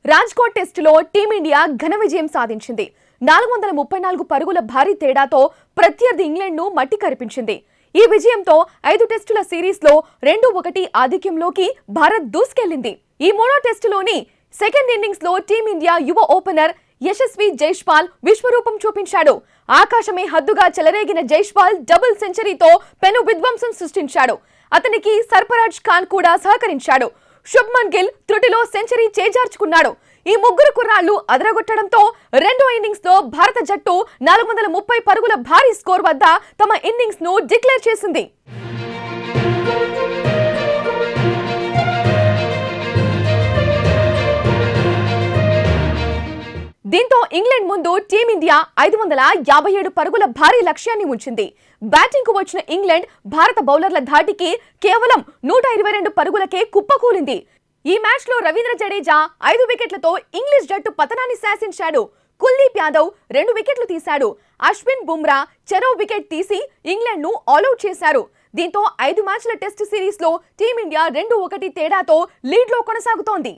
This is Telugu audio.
రాజ్కోట్ టెస్టులో టీమిండియా ఘన విజయం సాధించింది. 434 పరుగుల భారీ తేడాతో ప్రత్యర్థి ఇంగ్లాండ్ను మట్టి కరిపించింది. ఈ విజయంతో 5 టెస్టుల సిరీస్లో 2-1 ఆధిక్యంలోకి భారత్ దూసుకెళ్లింది. ఈ మూడో టెస్టులోని సెకండ్ ఇన్నింగ్స్లో టీమిండియా యువ ఓపెనర్ యశస్వి జైస్వాల్ విశ్వరూపం చూపించాడు. ఆకాశమే హద్దుగా చెలరేగిన జైస్వాల్ డబుల్ సెంచరీతో పెను విధ్వంసం సృష్టించాడు. అతనికి సర్ఫరాజ్ ఖాన్ కూడా సహకరించాడు. శుభ్మన్ గిల్ త్రుటిలో సెంచరీ చేజార్చుకున్నాడు. ఈ ముగ్గురు కుర్రాళ్లు అదరగొట్టడంతో రెండో ఇన్నింగ్స్ లో భారత జట్టు 430 పరుగుల భారీ స్కోర్ వద్ద తమ ఇన్నింగ్స్ ను డిక్లేర్ చేసింది. దీంతో ఇంగ్లాండ్ ముందు టీమిండియా 557 పరుగుల భారీ లక్ష్యాన్ని ఉంచింది. బ్యాటింగ్ కు వచ్చిన ఇంగ్లాండ్ భారత బౌలర్ల ధాటికి కేవలం 122 పరుగులకే కుప్పకూలింది. ఈ మ్యాచ్ లో రవీంద్ర జడేజా 5 వికెట్లతో ఇంగ్లీష్ జట్టు పతనాన్ని శాసించాడు. కుల్దీప్ యాదవ్ 2 వికెట్లు తీశాడు. అశ్విన్ బుమ్రా చెరో వికెట్ తీసి ఇంగ్లాండ్ ను ఆల్అౌట్ చేశారు. దీంతో 5 మ్యాచ్ల టెస్ట్ సిరీస్ లో టీమిండియా 2-1 తేడాతో లీడ్ లో కొనసాగుతోంది.